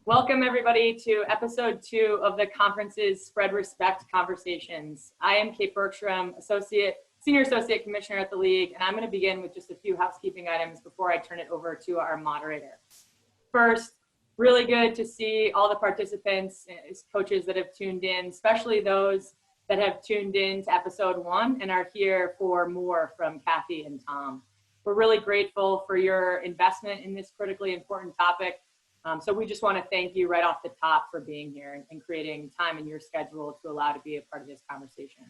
Welcome everybody to episode 2 of the conference's Spread Respect Conversations. I am Kate Bergstrom, Senior Associate Commissioner at the League, and I'm going to begin with just a few housekeeping items before I turn it over to our moderator. First, really good to see all the participants, coaches that have tuned in, especially those that have tuned in to episode 1 and are here for more from Cathy and Tom. We're really grateful for your investment in this critically important topic. So we just want to thank you right off the top for being here and creating time in your schedule to allow to be a part of this conversation.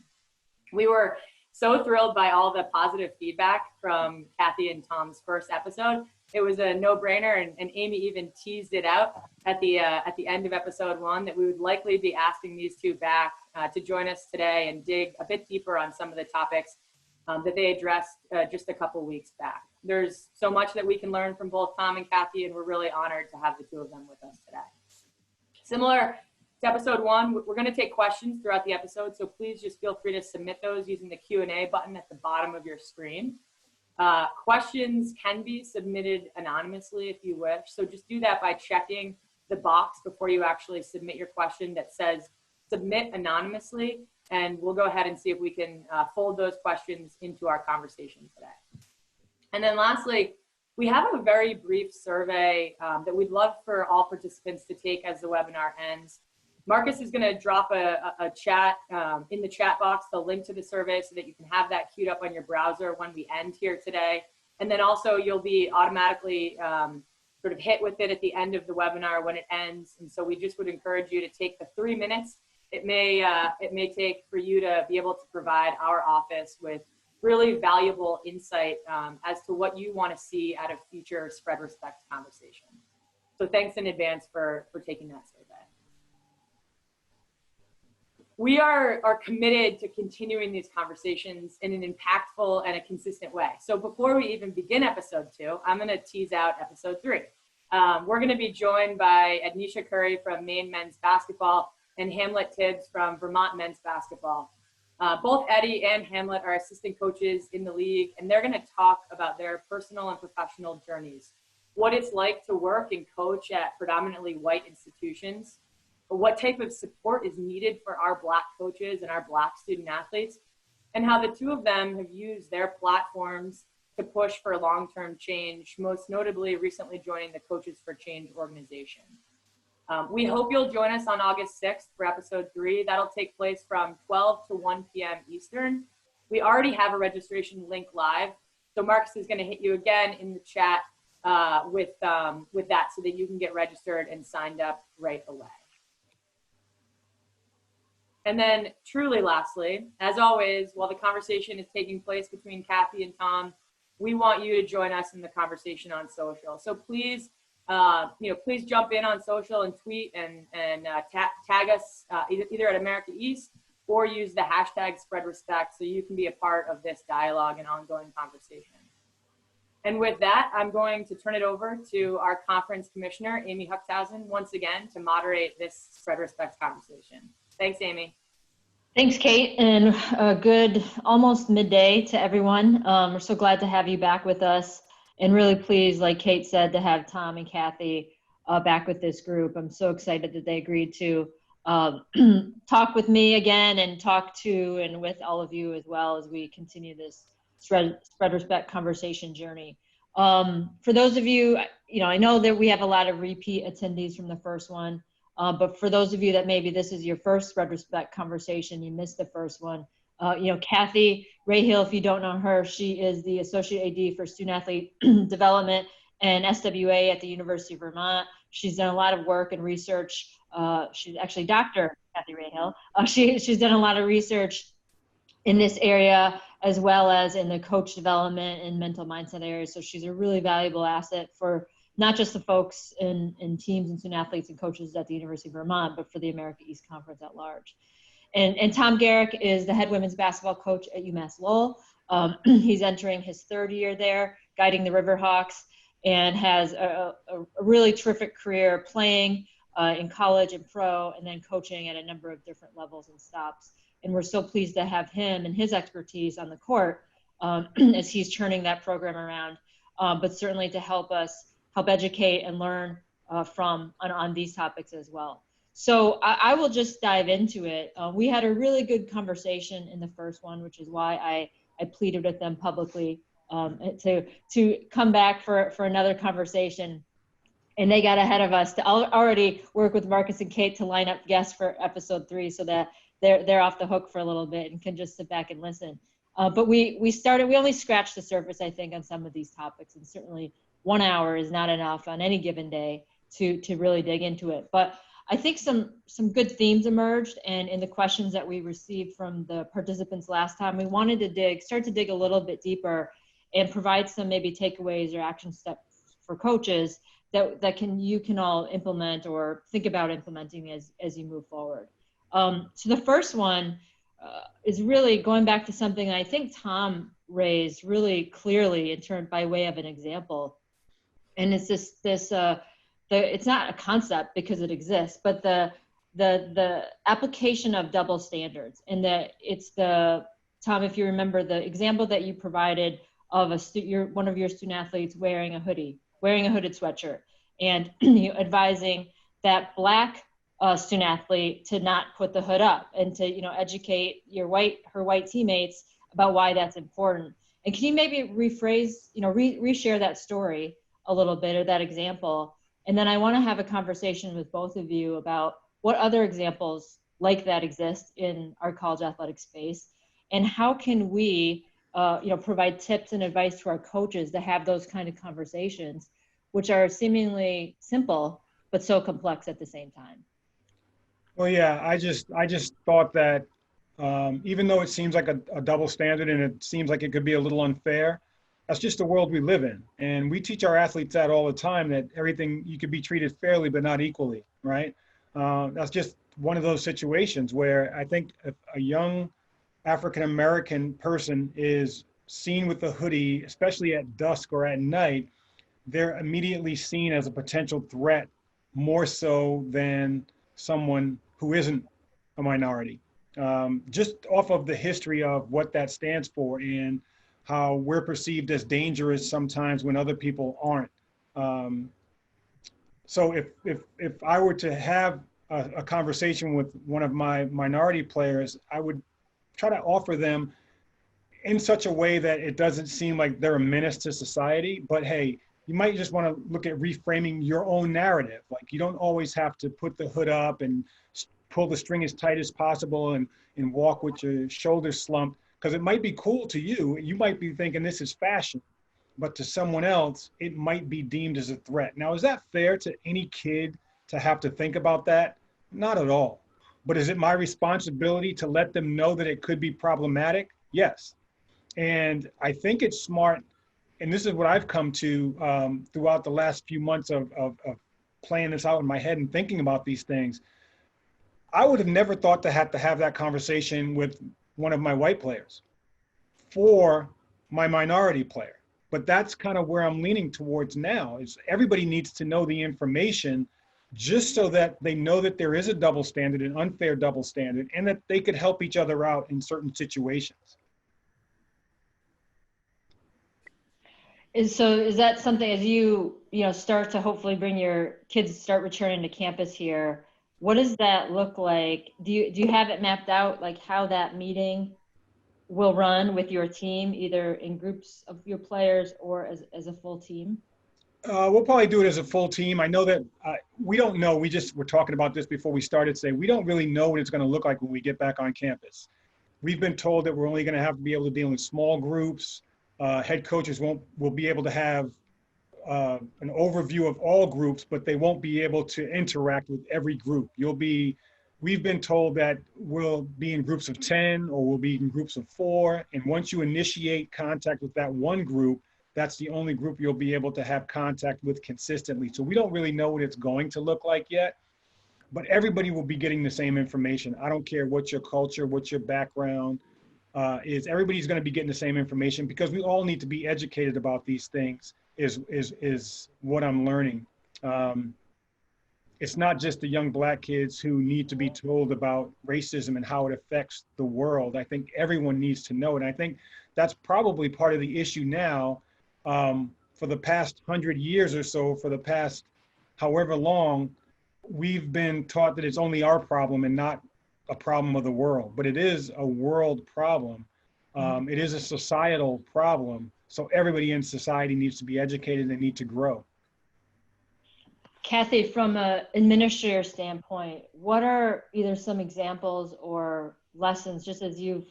We were so thrilled by all the positive feedback from Cathy and Tom's first episode. It was a no-brainer, and Amy even teased it out at the end of episode 1 that we would likely be asking these two back to join us today and dig a bit deeper on some of the topics that they addressed just a couple weeks back. There's so much that we can learn from both Tom and Cathy, and we're really honored to have the two of them with us today. Similar to episode 1, we're going to take questions throughout the episode, so please just feel free to submit those using the Q&A button at the bottom of your screen. Questions can be submitted anonymously if you wish, so just do that by checking the box before you actually submit your question that says submit anonymously, and we'll go ahead and see if we can fold those questions into our conversation today. And then lastly, we have a very brief survey that we'd love for all participants to take as the webinar ends. Marcus is going to drop a chat in the chat box, the link to the survey, so that you can have that queued up on your browser when we end here today. And then also you'll be automatically sort of hit with it at the end of the webinar when it ends. And so we just would encourage you to take the 3 minutes it may take for you to be able to provide our office with really valuable insight as to what you want to see out of future Spread Respect conversation. So thanks in advance for taking that survey. We are committed to continuing these conversations in an impactful and a consistent way. So before we even begin episode 2, I'm going to tease out episode 3. We're going to be joined by Ednisha Curry from Maine men's basketball and Hamlet Tibbs from Vermont men's basketball. Both Eddie and Hamlet are assistant coaches in the league, and they're going to talk about their personal and professional journeys, what it's like to work and coach at predominantly white institutions, what type of support is needed for our Black coaches and our Black student athletes, and how the two of them have used their platforms to push for long-term change, most notably recently joining the Coaches for Change organization. We hope you'll join us on August 6th for episode 3. That'll take place from 12 to 1 p.m. Eastern. We already have a registration link live, so Marcus is going to hit you again in the chat with that so that you can get registered and signed up right away. And then truly lastly, as always, while the conversation is taking place between Cathy and Tom, we want you to join us in the conversation on social. So please, please jump in on social and tweet and tag us either at America East or use the hashtag Spread Respect so you can be a part of this dialogue and ongoing conversation. And with that, I'm going to turn it over to our conference commissioner, Amy Huchthausen, once again to moderate this Spread Respect conversation. Thanks, Amy. Thanks, Kate, and good almost midday to everyone. We're so glad to have you back with us. And really pleased, like Kate said, to have Tom and Cathy back with this group. I'm so excited that they agreed to talk with me again and talk to and with all of you as well as we continue this Spread Respect conversation journey. For those of you, I know that we have a lot of repeat attendees from the first one, but for those of you that maybe this is your first Spread Respect conversation, you missed the first one. Cathy Rahill, if you don't know her, she is the Associate AD for Student Athlete Development and SWA at the University of Vermont. She's done a lot of work and research. She's actually Dr. Cathy Rahill. She's done a lot of research in this area as well as in the coach development and mental mindset areas. So she's a really valuable asset for not just the folks in teams and student athletes and coaches at the University of Vermont, but for the America East Conference at large. And Tom Garrick is the head women's basketball coach at UMass Lowell. He's entering his 3rd year there, guiding the Riverhawks, and has a really terrific career playing in college and pro, and then coaching at a number of different levels and stops. And we're so pleased to have him and his expertise on the court as he's turning that program around, but certainly to help educate and learn on these topics as well. So I will just dive into it. We had a really good conversation in the first one, which is why I pleaded with them publicly to come back for another conversation. And they got ahead of us to already work with Marcus and Kate to line up guests for episode 3, so that they're off the hook for a little bit and can just sit back and listen. But we only scratched the surface, I think, on some of these topics, and certainly 1 hour is not enough on any given day to really dig into it. But I think some good themes emerged, and in the questions that we received from the participants last time, we wanted to start to dig a little bit deeper and provide some maybe takeaways or action steps for coaches that you can all implement or think about implementing as you move forward. So the first one is really going back to something I think Tom raised really clearly by way of an example, and it's it's not a concept because it exists, but the application of double standards, and Tom, if you remember the example that you provided of one of your student athletes wearing a hooded sweatshirt, and you advising that Black student athlete to not put the hood up, and to educate her white teammates about why that's important. And can you maybe rephrase, reshare that story a little bit, or that example? And then I want to have a conversation with both of you about what other examples like that exist in our college athletic space, and how can we provide tips and advice to our coaches to have those kind of conversations, which are seemingly simple but so complex at the same time. Well, yeah, I just thought that even though it seems like a double standard, and it seems like it could be a little unfair, that's just the world we live in. And we teach our athletes that all the time, that everything, you could be treated fairly but not equally, right? That's just one of those situations where I think if a young African-American person is seen with a hoodie, especially at dusk or at night, they're immediately seen as a potential threat, more so than someone who isn't a minority. Just off of the history of what that stands for, and how we're perceived as dangerous sometimes when other people aren't. So if I were to have a conversation with one of my minority players, I would try to offer them in such a way that it doesn't seem like they're a menace to society, but hey, you might just want to look at reframing your own narrative. Like, you don't always have to put the hood up and pull the string as tight as possible and walk with your shoulders slumped, because it might be cool to you. You might be thinking this is fashion, but to someone else, it might be deemed as a threat. Now, is that fair to any kid to have to think about that? Not at all. But is it my responsibility to let them know that it could be problematic? Yes. And I think it's smart, and this is what I've come to throughout the last few months of playing this out in my head and thinking about these things. I would have never thought to have that conversation with one of my white players for my minority player. But that's kind of where I'm leaning towards now, is everybody needs to know the information, just so that they know that there is a double standard, an unfair double standard, and that they could help each other out in certain situations. So is that something, as you start to hopefully bring your kids start returning to campus here, what does that look like? Do you have it mapped out, like how that meeting will run with your team, either in groups of your players or as a full team? We'll probably do it as a full team. I know that we don't know. We just were talking about this before we started today. We don't really know what it's going to look like when we get back on campus. We've been told that we're only going to have to be able to deal in small groups. Head coaches will be able to have an overview of all groups, but they won't be able to interact with every group. We've been told that we'll be in groups of 10, or we'll be in groups of 4. And once you initiate contact with that one group, that's the only group you'll be able to have contact with consistently. So we don't really know what it's going to look like yet, but everybody will be getting the same information. I don't care what your culture, what your background is. Everybody's going to be getting the same information, because we all need to be educated about these things, is what I'm learning. It's not just the young Black kids who need to be told about racism and how it affects the world. I think everyone needs to know. And I think that's probably part of the issue now. For the past 100 years or so, for the past however long, we've been taught that it's only our problem and not a problem of the world. But it is a world problem. It is a societal problem. So everybody in society needs to be educated and need to grow. Cathy, from an administrator standpoint, what are either some examples or lessons, just as you've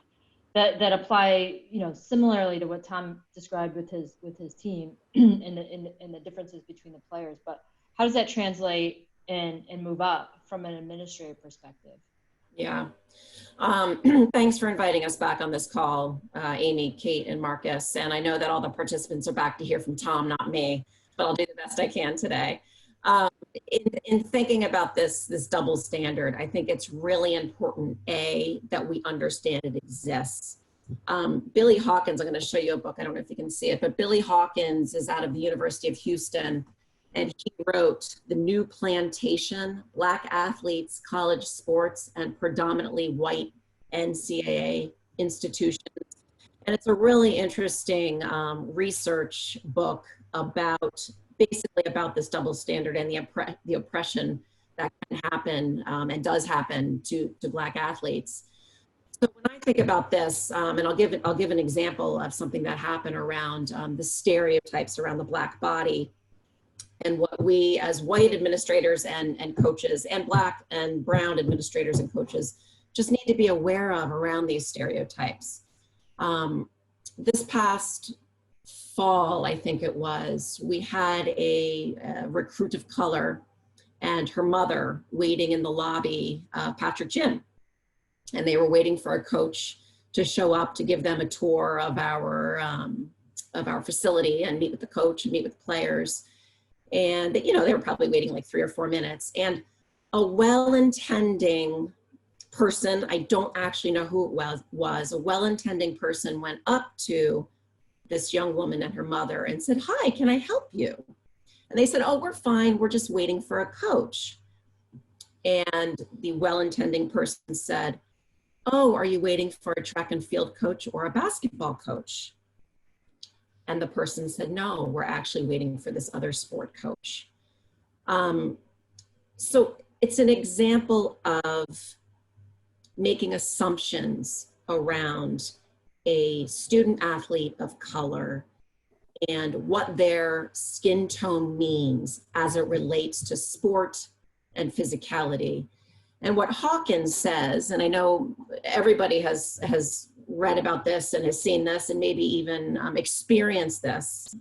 that apply, similarly to what Tom described with his team and the differences between the players, but how does that translate and move up from an administrative perspective? Yeah. Thanks for inviting us back on this call, Amy, Kate, and Marcus. And I know that all the participants are back to hear from Tom, not me, but I'll do the best I can today. In thinking about this double standard, I think it's really important, that we understand it exists. Billy Hawkins, I'm going to show you a book. I don't know if you can see it, but Billy Hawkins is out of the University of Houston, and he wrote The New Plantation: Black Athletes, College Sports, and Predominantly White NCAA Institutions. And it's a really interesting research book basically about this double standard and the oppression that can happen and does happen to Black athletes. So when I think about this, and I'll give an example of something that happened around the stereotypes around the Black body, and what we as white administrators and coaches and Black and brown administrators and coaches just need to be aware of around these stereotypes. This past fall, I think it was, we had a recruit of color and her mother waiting in the lobby, Patrick Gym. And they were waiting for a coach to show up to give them a tour of our facility and meet with the coach and meet with players. And they were probably waiting like 3 or 4 minutes. And a well-intending person, I don't actually know who it was, a well-intending person went up to this young woman and her mother and said, "Hi, can I help you?" And they said, "Oh, we're fine. We're just waiting for a coach." And the well-intending person said, "Oh, are you waiting for a track and field coach or a basketball coach?" And the person said, "No, we're actually waiting for this other sport coach." So it's an example of making assumptions around a student athlete of color and what their skin tone means as it relates to sport and physicality. And what Hawkins says, and I know everybody has read about this and has seen this and maybe even experienced this,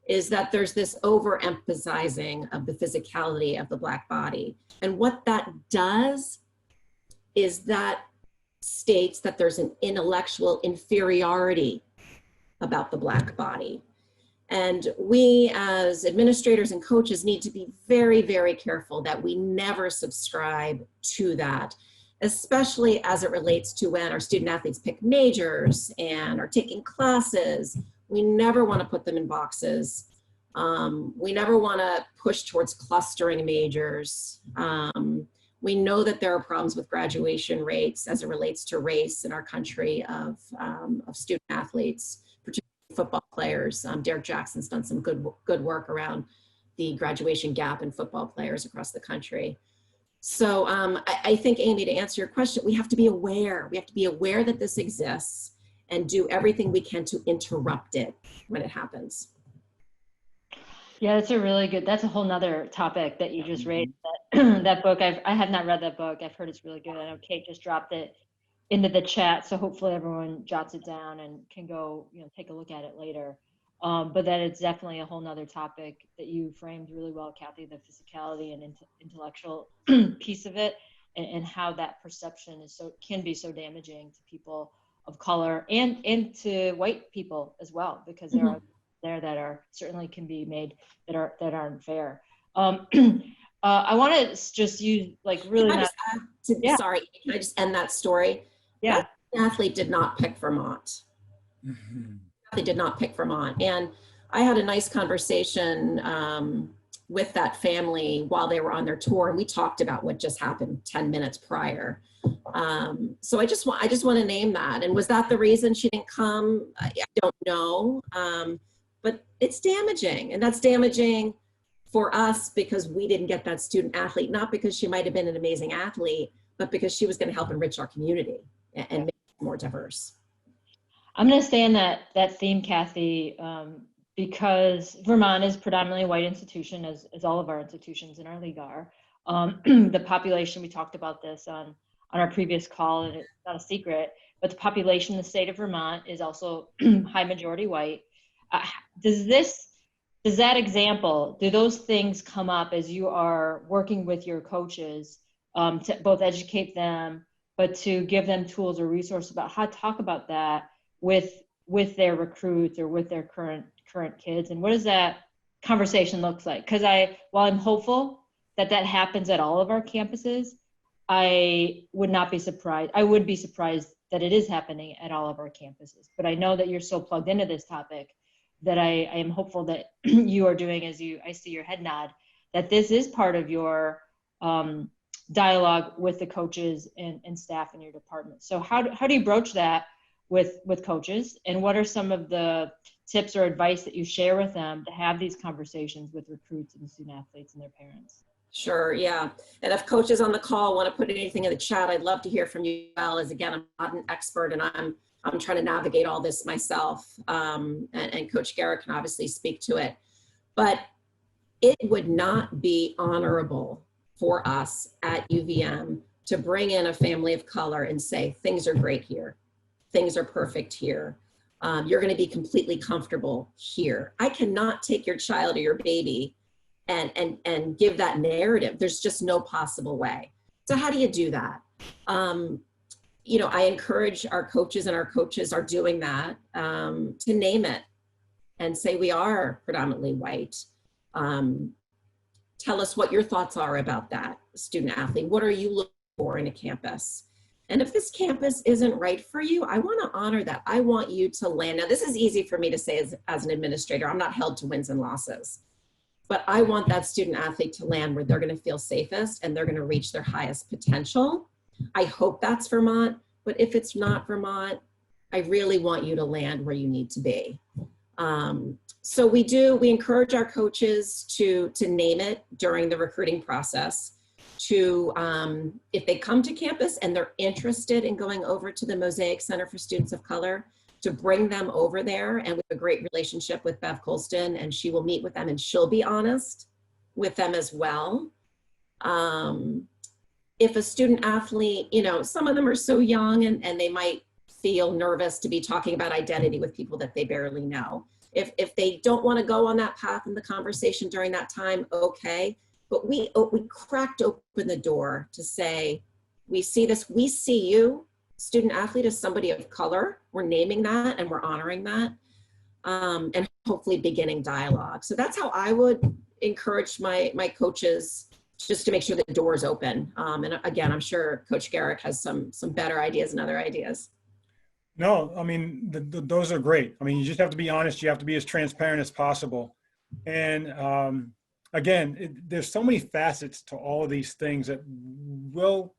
is that there's this overemphasizing of the physicality of the Black body. And what that does is that states that there's an intellectual inferiority about the Black body. And we as administrators and coaches need to be very, very careful that we never subscribe to that, especially as it relates to when our student athletes pick majors and are taking classes. We never want to put them in boxes. We never want to push towards clustering majors. We know that there are problems with graduation rates as it relates to race in our country of student athletes, particularly football players. Derek Jackson's done some good work around the graduation gap in football players across the country. So I think, Amy, to answer your question, we have to be aware. We have to be aware that this exists and do everything we can to interrupt it when it happens. Yeah, that's a whole nother topic that you just raised. That book, I have not read that book. I've heard it's really good. I know Kate just dropped it into the chat, so hopefully everyone jots it down and can go, take a look at it later. But that it's definitely a whole nother topic that you framed really well, Cathy, the physicality and intellectual piece of it, and how that perception can be so damaging to people of color and to white people as well, because there are that are certainly can be made that aren't fair. I want to just use really. Sorry, can I just end that story? Yeah. That athlete did not pick Vermont. They did not pick Vermont, and I had a nice conversation with that family while they were on their tour, and we talked about what just happened 10 minutes prior. So I just want to name that. And was that the reason she didn't come? I don't know. But it's damaging, and that's damaging for us, because we didn't get that student athlete, not because she might have been an amazing athlete, but because she was going to help enrich our community and make it more diverse. I'm going to stay in that theme, Kathy, because Vermont is predominantly a white institution, as all of our institutions in our league are. The population, we talked about this on our previous call, and it's not a secret, but the population in the state of Vermont is also high majority white. Does that example, do those things come up as you are working with your coaches to both educate them, but to give them tools or resources about how to talk about that with their recruits or with their current kids? And what does that conversation looks like? Because while I'm hopeful that happens at all of our campuses, I would be surprised that it is happening at all of our campuses. But I know that you're so plugged into this topic that I am hopeful that you are doing, I see your head nod, that this is part of your dialogue with the coaches and staff in your department. So how do you broach that with coaches, and what are some of the tips or advice that you share with them to have these conversations with recruits and student athletes and their parents? Sure, yeah. And if coaches on the call want to put anything in the chat, I'd love to hear from you. Well, as again, I'm not an expert, and I'm trying to navigate all this myself. And Coach Garrick can obviously speak to it. But it would not be honorable for us at UVM to bring in a family of color and say, things are great here. Things are perfect here. You're going to be completely comfortable here. I cannot take your child or your baby and give that narrative. There's just no possible way. So how do you do that? I encourage our coaches, and our coaches are doing that, to name it and say, we are predominantly white. Tell us what your thoughts are about that, student athlete. What are you looking for in a campus? And if this campus isn't right for you, I want to honor that. I want you to land. Now, this is easy for me to say as an administrator. I'm not held to wins and losses. But I want that student athlete to land where they're going to feel safest and they're going to reach their highest potential. I hope that's Vermont, but if it's not Vermont, I really want you to land where you need to be. So we encourage our coaches to name it during the recruiting process, to, if they come to campus and they're interested in going over to the Mosaic Center for Students of Color, to bring them over there. And we have a great relationship with Bev Colston, and she will meet with them and she'll be honest with them as well. If a student athlete, some of them are so young and they might feel nervous to be talking about identity with people that they barely know. If they don't want to go on that path in the conversation during that time, okay. But we cracked open the door to say, we see this, we see you, student athlete, as somebody of color. We're naming that and we're honoring that, and hopefully beginning dialogue. So that's how I would encourage my coaches, just to make sure the door is open. And again, I'm sure Coach Garrick has some better ideas and other ideas. No, I mean, those are great. I mean, you just have to be honest. You have to be as transparent as possible. And again, there's so many facets to all of these things that we'll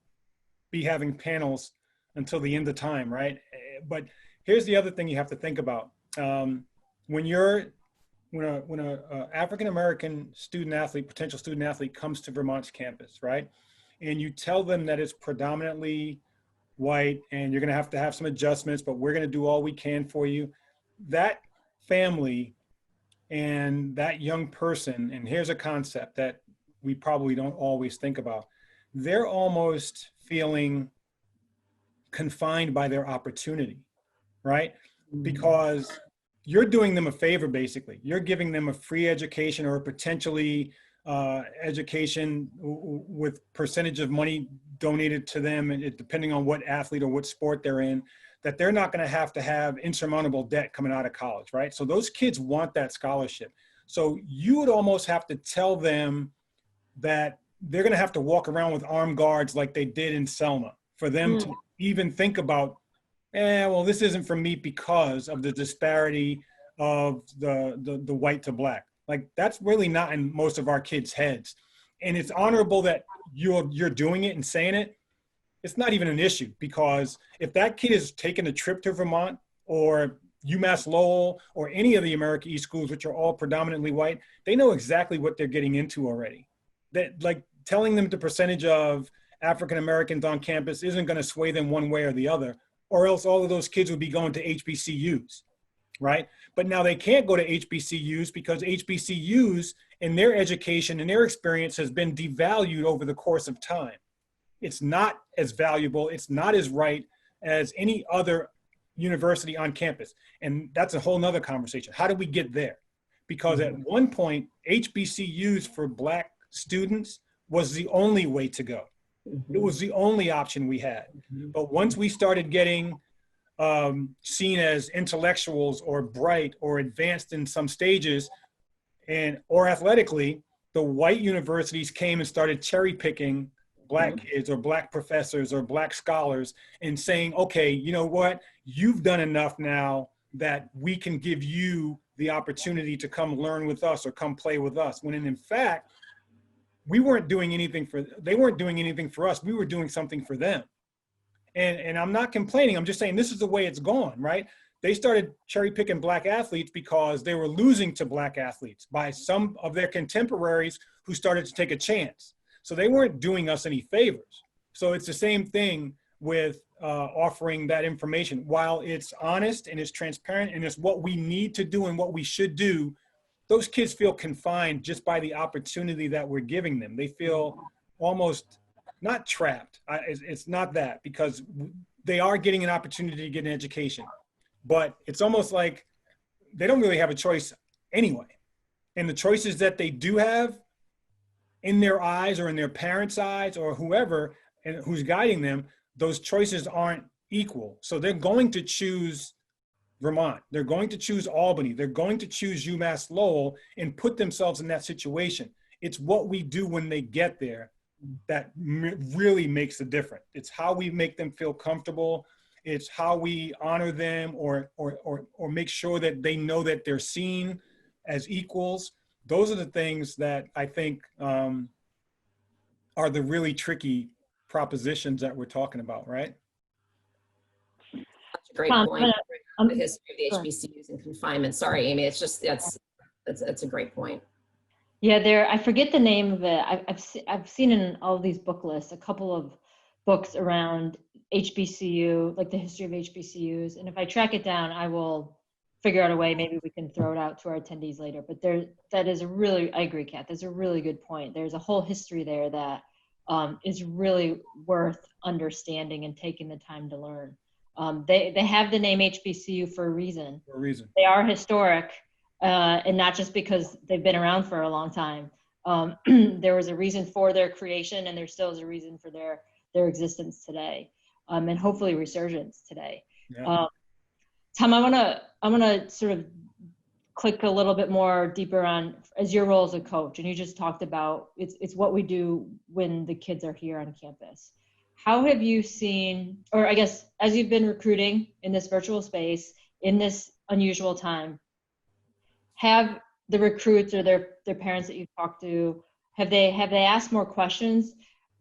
be having panels until the end of time, right? But here's the other thing you have to think about. When a African-American student athlete, potential student athlete, comes to Vermont's campus, right? And you tell them that it's predominantly white and you're gonna have some adjustments, but we're gonna do all we can for you. That family and that young person, and here's a concept that we probably don't always think about, they're almost feeling confined by their opportunity, right? Because you're doing them a favor, basically. You're giving them a free education or a potentially education with percentage of money donated to them, and depending on what athlete or what sport they're in, that they're not going to have insurmountable debt coming out of college, right? So those kids want that scholarship. So you would almost have to tell them that they're going to have to walk around with armed guards like they did in Selma for them to even think about, well, this isn't for me because of the disparity of the white to black. Like, that's really not in most of our kids' heads. And it's honorable that you're doing it and saying it. It's not even an issue, because if that kid is taking a trip to Vermont or UMass Lowell or any of the American East schools, which are all predominantly white, they know exactly what they're getting into already. That, like, telling them the percentage of African Americans on campus isn't going to sway them one way or the other, or else all of those kids would be going to HBCUs, right? But now they can't go to HBCUs because HBCUs and their education and their experience has been devalued over the course of time. It's not as valuable, it's not as right as any other university on campus. And that's a whole nother conversation. How do we get there? Because at one point, HBCUs for Black students was the only way to go. It was the only option we had. But once we started getting seen as intellectuals or bright or advanced in some stages or athletically, the white universities came and started cherry picking Black kids or Black professors or Black scholars and saying, okay, you know what, you've done enough now that we can give you the opportunity to come learn with us or come play with us. When in fact, they weren't doing anything for us. We were doing something for them. And I'm not complaining. I'm just saying this is the way it's gone, right? They started cherry picking Black athletes because they were losing to Black athletes by some of their contemporaries who started to take a chance. So they weren't doing us any favors. So it's the same thing with offering that information. While it's honest and it's transparent and it's what we need to do and what we should do, those kids feel confined just by the opportunity that we're giving them. They feel almost not trapped. It's not that, because they are getting an opportunity to get an education, but it's almost like they don't really have a choice anyway. And the choices that they do have in their eyes or in their parents' eyes or whoever and who's guiding them, those choices aren't equal. So they're going to choose Vermont. They're going to choose Albany. They're going to choose UMass Lowell and put themselves in that situation. It's what we do when they get there that really makes a difference. It's how we make them feel comfortable. It's how we honor them or make sure that they know that they're seen as equals. Those are the things that I think are the really tricky propositions that we're talking about, right? That's a great point. The history of the HBCUs and confinement. Sorry, Amy. It's just that's a great point. Yeah, I forget the name of it. I've seen in all these book lists a couple of books around HBCU, like the history of HBCUs. And if I track it down, I will figure out a way. Maybe we can throw it out to our attendees later. But that is I agree, Kath. That's a really good point. There's a whole history there that is really worth understanding and taking the time to learn. They have the name HBCU for a reason. For a reason. They are historic, and not just because they've been around for a long time. There was a reason for their creation, and there still is a reason for their existence today, and hopefully resurgence today. Yeah. Tom, I wanna sort of click a little bit more deeper on as your role as a coach, and you just talked about it's what we do when the kids are here on campus. How have you seen, or I guess as you've been recruiting in this virtual space in this unusual time, have the recruits or their parents that you've talked to, have they asked more questions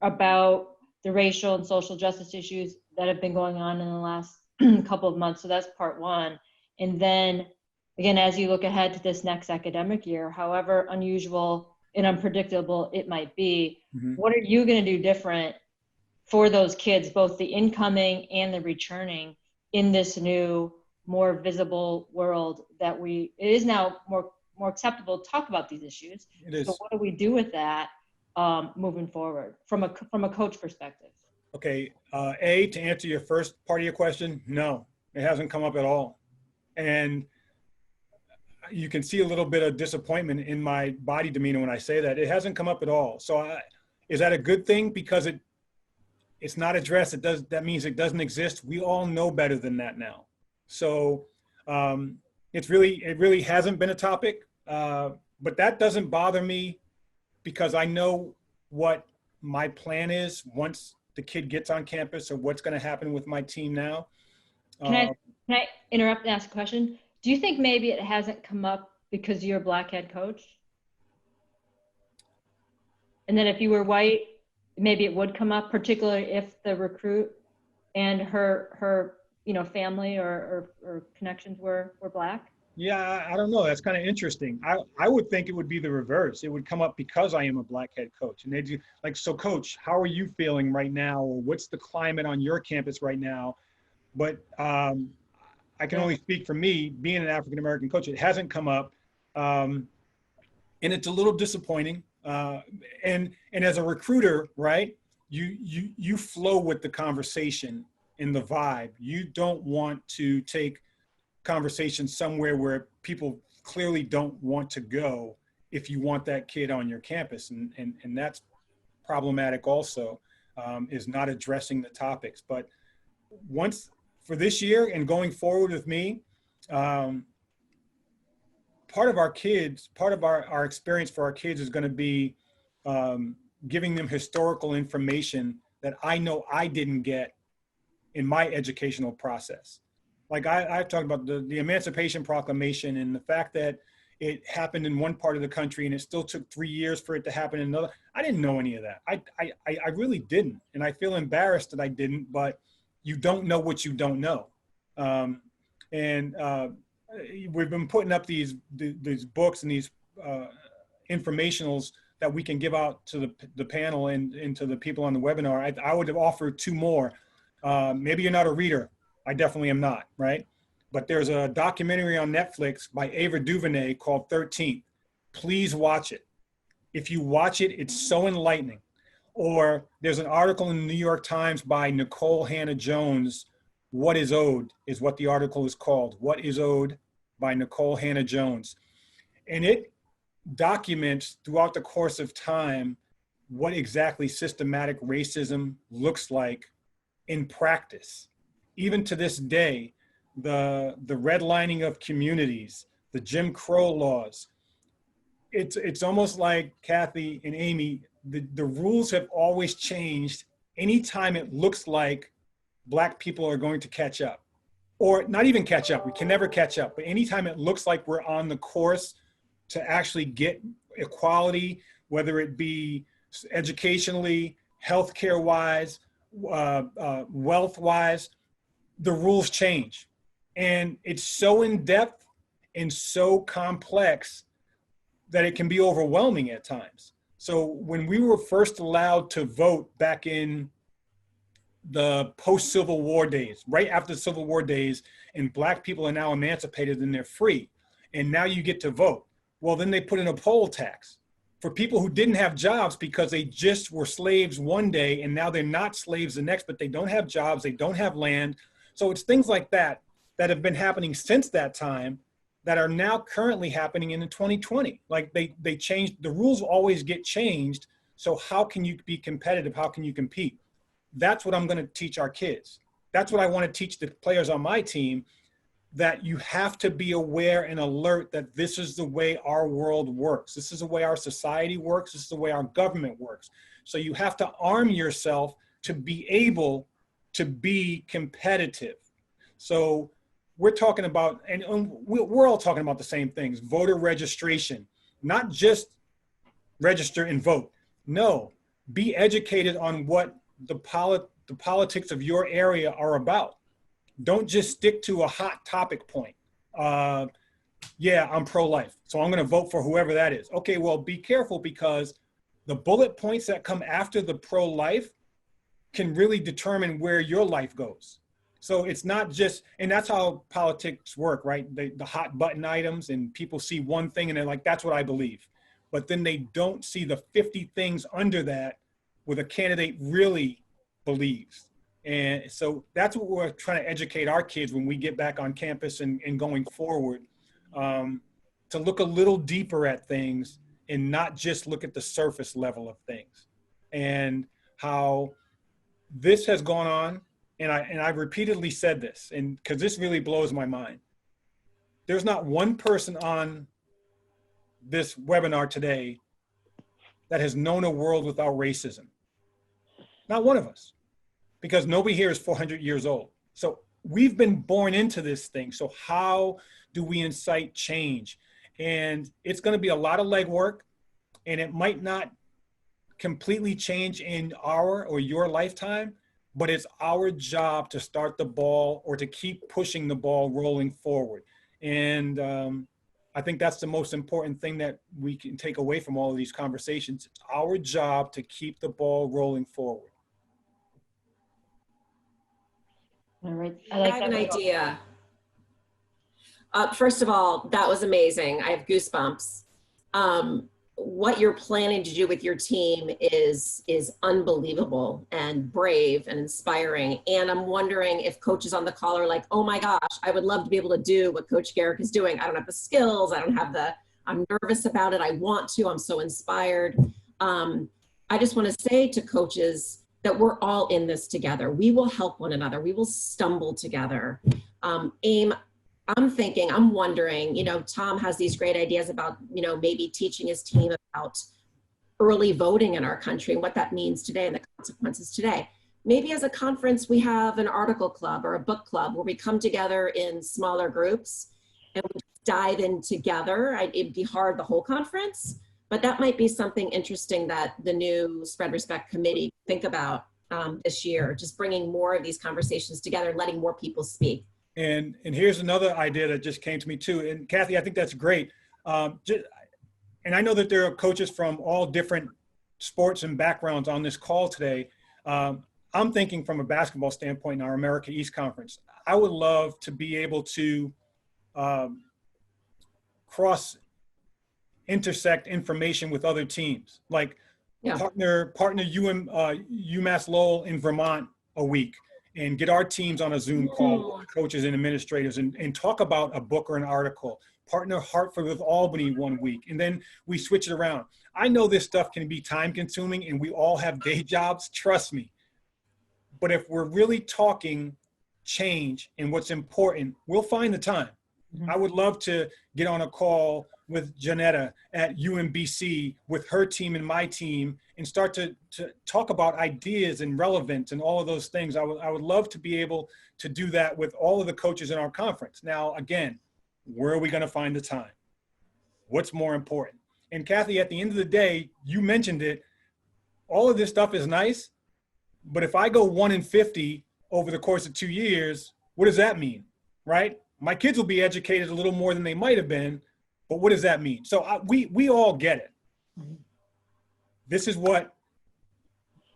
about the racial and social justice issues that have been going on in the last couple of months? So that's part one. And then again, as you look ahead to this next academic year, however unusual and unpredictable it might be, what are you going to do different for those kids, both the incoming and the returning, in this new, more visible world that it is now more acceptable to talk about these issues? It is. So what do we do with that moving forward from a coach perspective? Okay, to answer your first part of your question, no, it hasn't come up at all. And you can see a little bit of disappointment in my body demeanor when I say that. It hasn't come up at all. So is that a good thing? Because it's not addressed. That means it doesn't exist. We all know better than that now. So it really hasn't been a topic, but that doesn't bother me because I know what my plan is once the kid gets on campus or what's going to happen with my team now. Can I interrupt and ask a question? Do you think maybe it hasn't come up because you're a Black head coach? And then if you were white, maybe it would come up, particularly if the recruit and her family or connections were Black? Yeah, I don't know. That's kind of interesting. I would think it would be the reverse. It would come up because I am a Black head coach. And they do like, so coach, how are you feeling right now? Or what's the climate on your campus right now? But I can only speak for me, being an African-American coach, it hasn't come up. And it's a little disappointing. And as a recruiter, right, you flow with the conversation and the vibe. You don't want to take conversation somewhere where people clearly don't want to go if you want that kid on your campus. And that's problematic also, is not addressing the topics. But once, for this year and going forward with me, part of our experience for our kids is going to be giving them historical information that I know I didn't get in my educational process. Like I've talked about the Emancipation Proclamation and the fact that it happened in one part of the country and it still took 3 years for it to happen in another. I didn't know any of that. I really didn't. And I feel embarrassed that I didn't, but you don't know what you don't know. We've been putting up these books and these informationals that we can give out to the panel and to the people on the webinar. I would have offered 2 more. Maybe you're not a reader. I definitely am not, right? But there's a documentary on Netflix by Ava DuVernay called 13th. Please watch it. If you watch it, it's so enlightening. Or there's an article in the New York Times by Nicole Hannah-Jones, What is Owed is what the article is called. What is Owed by Nicole Hannah-Jones. And it documents throughout the course of time what exactly systematic racism looks like in practice. Even to this day, the redlining of communities, the Jim Crow laws, it's almost like, Kathy and Amy, the rules have always changed anytime it looks like Black people are going to catch up. Or not even catch up, we can never catch up, but anytime it looks like we're on the course to actually get equality, whether it be educationally, healthcare-wise, wealth-wise, the rules change. And it's so in-depth and so complex that it can be overwhelming at times. So when we were first allowed to vote back in the post-Civil War days, right after the Civil War days, and Black people are now emancipated and they're free, and now you get to vote. Well, then they put in a poll tax for people who didn't have jobs because they just were slaves one day and now they're not slaves the next, but they don't have jobs, they don't have land. So it's things like that that have been happening since that time that are now currently happening in 2020. Like they changed, the rules always get changed. So how can you be competitive? How can you compete? That's what I'm going to teach our kids. That's what I want to teach the players on my team, that you have to be aware and alert that this is the way our world works. This is the way our society works. This is the way our government works. So you have to arm yourself to be able to be competitive. So we're talking about, and we're all talking about the same things, voter registration, not just register and vote. No, be educated on what the politics of your area are about. Don't just stick to a hot topic point. Yeah, I'm pro-life, so I'm going to vote for whoever that is. Okay, well, be careful, because the bullet points that come after the pro-life can really determine where your life goes. So it's not just, and that's how politics work, right? The hot button items, and people see one thing and they're like, that's what I believe. But then they don't see the 50 things under that where the candidate really believes. And so that's what we're trying to educate our kids when we get back on campus and going forward, to look a little deeper at things and not just look at the surface level of things. And how this has gone on, and I've repeatedly said this, and because this really blows my mind. There's not one person on this webinar today that has known a world without racism. Not one of us. Because nobody here is 400 years old. So we've been born into this thing. So how do we incite change? And it's going to be a lot of legwork, and it might not completely change in our or your lifetime, but it's our job to start the ball or to keep pushing the ball rolling forward. And I think that's the most important thing that we can take away from all of these conversations. It's our job to keep the ball rolling forward. All right. I have an idea. First of all, that was amazing. I have goosebumps. What you're planning to do with your team is unbelievable and brave and inspiring. And I'm wondering if coaches on the call are like, oh my gosh, I would love to be able to do what Coach Garrick is doing. I don't have the skills. I'm nervous about it. I want to, I'm so inspired. I just want to say to coaches that we're all in this together. We will help one another. We will stumble together. I'm wondering, Tom has these great ideas about, maybe teaching his team about early voting in our country and what that means today and the consequences today. Maybe as a conference, we have an article club or a book club where we come together in smaller groups and we dive in together. It'd be hard the whole conference, but that might be something interesting that the new Spread Respect Committee think about this year, just bringing more of these conversations together and letting more people speak. And here's another idea that just came to me too. And Kathy, I think that's great. And I know that there are coaches from all different sports and backgrounds on this call today. I'm thinking from a basketball standpoint in our America East Conference. I would love to be able to intersect information with other teams, like partner UMass Lowell in Vermont a week, and get our teams on a Zoom call with coaches and administrators and talk about a book or an article. Partner Hartford with Albany one week, and then we switch it around. I know this stuff can be time consuming and we all have day jobs, trust me. But if we're really talking change and what's important, we'll find the time. I would love to get on a call with Janetta at UMBC with her team and my team and start to talk about ideas and relevance and all of those things. I would love to be able to do that with all of the coaches in our conference. Now, again, where are we going to find the time? What's more important? And Kathy, at the end of the day, you mentioned it, all of this stuff is nice, but if I go 1 in 50 over the course of 2 years, what does that mean, right? My kids will be educated a little more than they might have been, but what does that mean? So we all get it. This is what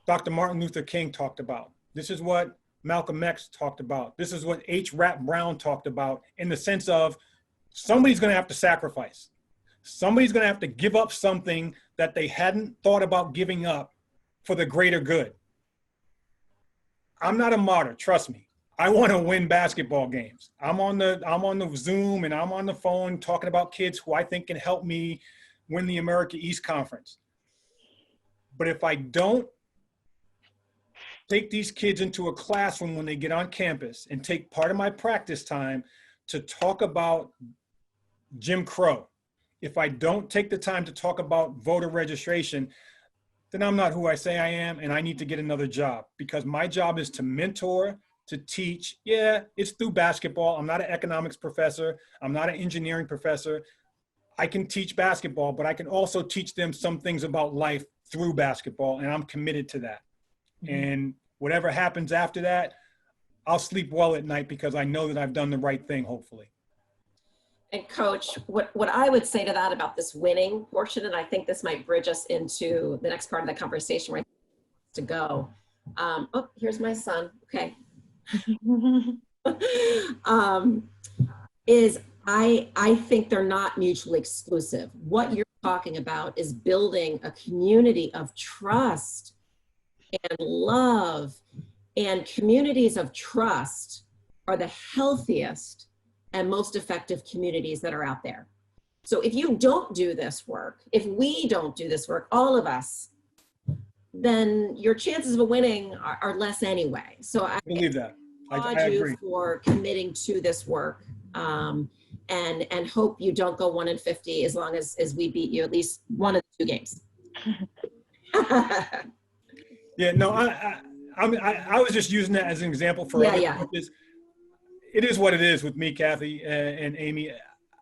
Dr. Martin Luther King talked about. This is what Malcolm X talked about. This is what H. Rap Brown talked about, in the sense of somebody's going to have to sacrifice. Somebody's going to have to give up something that they hadn't thought about giving up for the greater good. I'm not a martyr, trust me. I want to win basketball games. I'm on the Zoom and I'm on the phone talking about kids who I think can help me win the America East Conference. But if I don't take these kids into a classroom when they get on campus and take part of my practice time to talk about Jim Crow, if I don't take the time to talk about voter registration, then I'm not who I say I am, and I need to get another job, because my job is to mentor, to teach. Yeah, it's through basketball. I'm not an economics professor. I'm not an engineering professor. I can teach basketball, but I can also teach them some things about life through basketball, and I'm committed to that. And whatever happens after that, I'll sleep well at night because I know that I've done the right thing, hopefully. And Coach, what I would say to that about this winning portion, and I think this might bridge us into the next part of the conversation where I to go. Oh, here's my son. Okay. Is I think they're not mutually exclusive. What you're talking about is building a community of trust and love, and communities of trust are the healthiest and most effective communities that are out there. So if you don't do this work, if we don't do this work, all of us, then your chances of winning are less anyway. So I believe that. I applaud you for committing to this work, and hope you don't go 1 in 50 as long as we beat you at least one of the 2 games. Yeah, no, I was just using that as an example for other coaches. It is what it is with me, Kathy and Amy.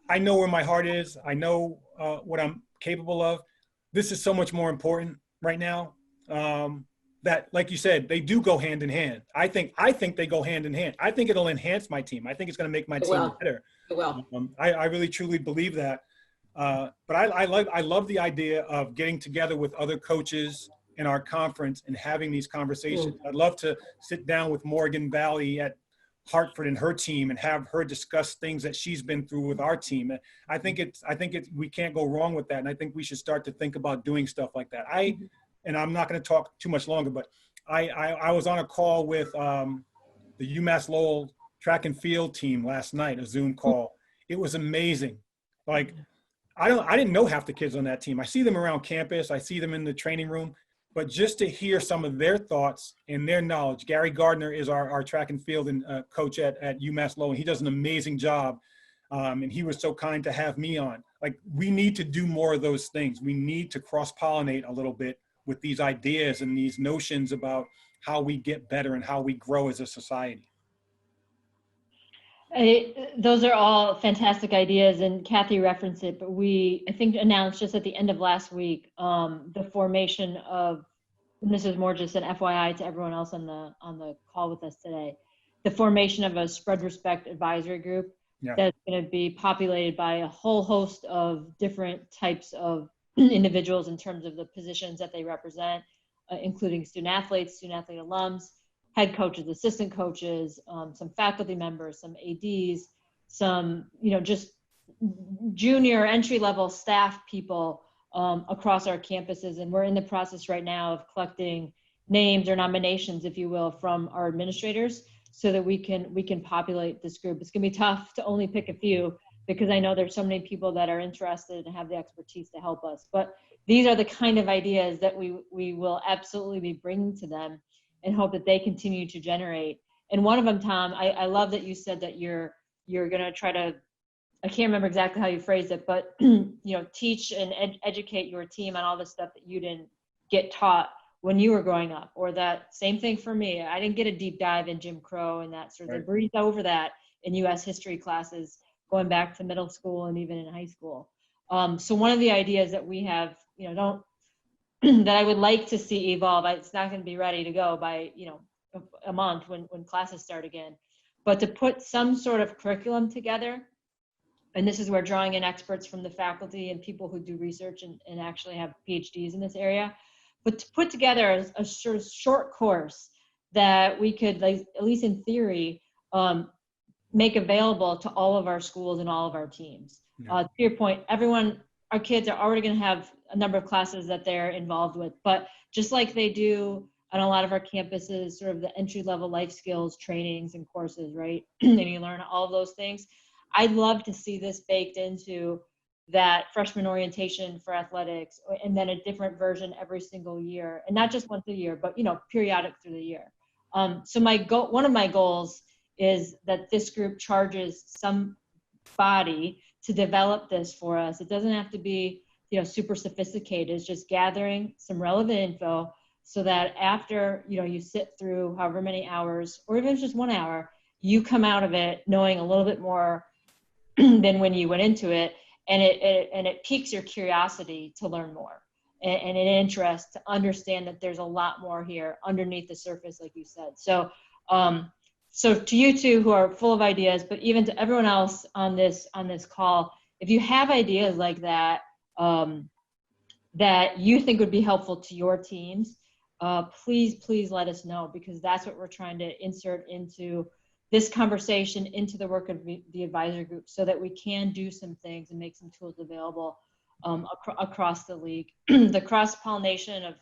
I know where my heart is. I know what I'm capable of. This is so much more important right now. that, like you said, they do go hand in hand. I think they go hand in hand. I think it'll enhance my team. I think it's going to make my team better. It will. I really truly believe that. But I love the idea of getting together with other coaches in our conference and having these conversations. I'd love to sit down with Morgan Valley at Hartford and her team and have her discuss things that she's been through with our team. I think we can't go wrong with that. And I think we should start to think about doing stuff like that. And I'm not going to talk too much longer, but I was on a call with the UMass Lowell track and field team last night, a Zoom call. It was amazing. Like, I didn't know half the kids on that team. I see them around campus. I see them in the training room, but just to hear some of their thoughts and their knowledge. Gary Gardner is our track and field and coach at UMass Lowell, and he does an amazing job. And he was so kind to have me on. Like, we need to do more of those things. We need to cross-pollinate a little bit with these ideas and these notions about how we get better and how we grow as a society. Those are all fantastic ideas, and Cathy referenced it, but I think announced just at the end of last week the formation of, and this is more just an FYI to everyone else on the call with us today, the formation of a Spread Respect advisory group that's going to be populated by a whole host of different types of individuals in terms of the positions that they represent, including student athlete alums, head coaches, assistant coaches, some faculty members, some ADs, some, just junior entry-level staff people across our campuses. And we're in the process right now of collecting names or nominations, if you will, from our administrators so that we can populate this group. It's gonna be tough to only pick a few because I know there's so many people that are interested and have the expertise to help us. But these are the kind of ideas that we will absolutely be bringing to them and hope that they continue to generate. And one of them, Tom, I love that you said that you're gonna try to, I can't remember exactly how you phrased it, but teach and educate your team on all the stuff that you didn't get taught when you were growing up, or that same thing for me. I didn't get a deep dive in Jim Crow and that sort of, they breezed over that in US history classes, going back to middle school and even in high school. So one of the ideas that we have, that I would like to see evolve, it's not going to be ready to go by, a month when classes start again, but to put some sort of curriculum together. And this is where drawing in experts from the faculty and people who do research and actually have PhDs in this area, but to put together a sort of short course that we could, like, at least in theory, make available to all of our schools and all of our teams. To your point, our kids are already going to have a number of classes that they're involved with, but just like they do on a lot of our campuses, sort of the entry-level life skills trainings and courses, right? And you learn all of those things. I'd love to see this baked into that freshman orientation for athletics, and then a different version every single year, and not just once a year, but periodic through the year. So one of my goals is that this group charges somebody to develop this for us. It doesn't have to be super sophisticated. It's just gathering some relevant info so that after you sit through however many hours, or even if it's just 1 hour, you come out of it knowing a little bit more than when you went into it, and it piques your curiosity to learn more and an interest to understand that there's a lot more here underneath the surface, like you said. So to you two who are full of ideas, but even to everyone else on this call, if you have ideas like that that you think would be helpful to your teams, please let us know, because that's what we're trying to insert into this conversation, into the work of the advisory group, so that we can do some things and make some tools available across the league. The cross-pollination of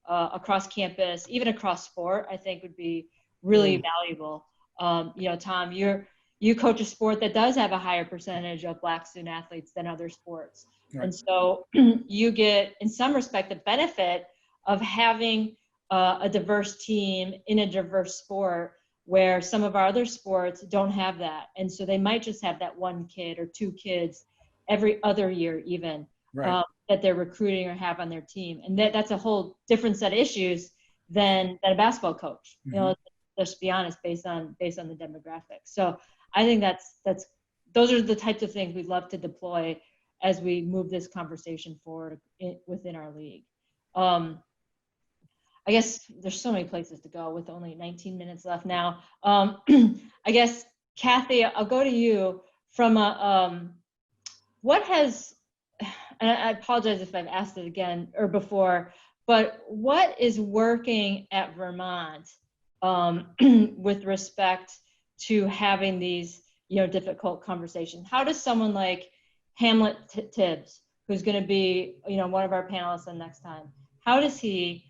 across campus, even across sport, I think would be really valuable. Tom, you coach a sport that does have a higher percentage of Black student athletes than other sports. Right. And so you get, in some respect, the benefit of having a diverse team in a diverse sport, where some of our other sports don't have that. And so they might just have that one kid or two kids every other year even, right, that they're recruiting or have on their team. And that's a whole different set of issues than a basketball coach. Mm-hmm. Let's be honest, based on the demographics. So I think those are the types of things we'd love to deploy as we move this conversation forward within our league. I guess there's so many places to go with only 19 minutes left now. I guess, Cathy, I'll go to you from what has, and I apologize if I've asked it again or before, but what is working at Vermont with respect to having these, difficult conversations? How does someone like Hamlet Tibbs, who's going to be, one of our panelists the next time, how does he,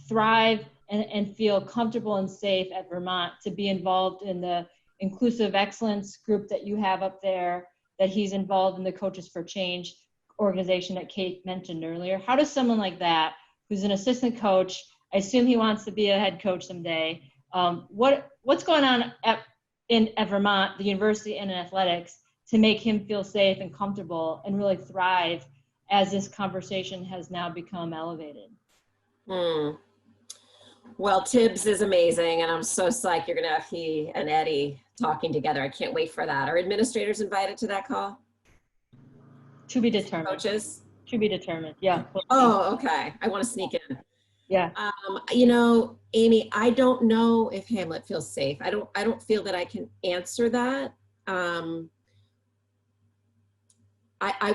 thrive and feel comfortable and safe at Vermont to be involved in the inclusive excellence group that you have up there, that he's involved in the Coaches for Change organization that Kate mentioned earlier? How does someone like that, who's an assistant coach, I assume he wants to be a head coach someday, what's going on at Vermont, the university, and in athletics to make him feel safe and comfortable and really thrive as this conversation has now become elevated? Well, Tibbs is amazing, and I'm so psyched you're going to have he and Eddie talking together. I can't wait for that. Are administrators invited to that call? To be determined. Coaches? To be determined, yeah. Oh, okay. I want to sneak in. Yeah. Amy, I don't know if Hamlet feels safe. I don't feel that I can answer that. I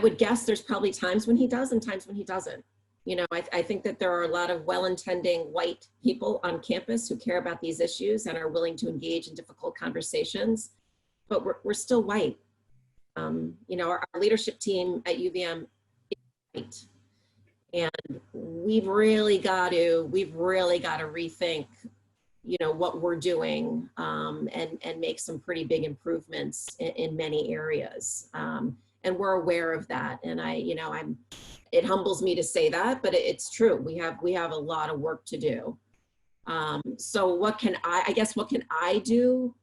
would guess there's probably times when he does and times when he doesn't. I think that there are a lot of well-intending white people on campus who care about these issues and are willing to engage in difficult conversations, but we're still white. Our leadership team at UVM is white, and we've really got to rethink, what we're doing, and make some pretty big improvements in many areas. And we're aware of that. And it humbles me to say that, but it's true. We have a lot of work to do. So what can I do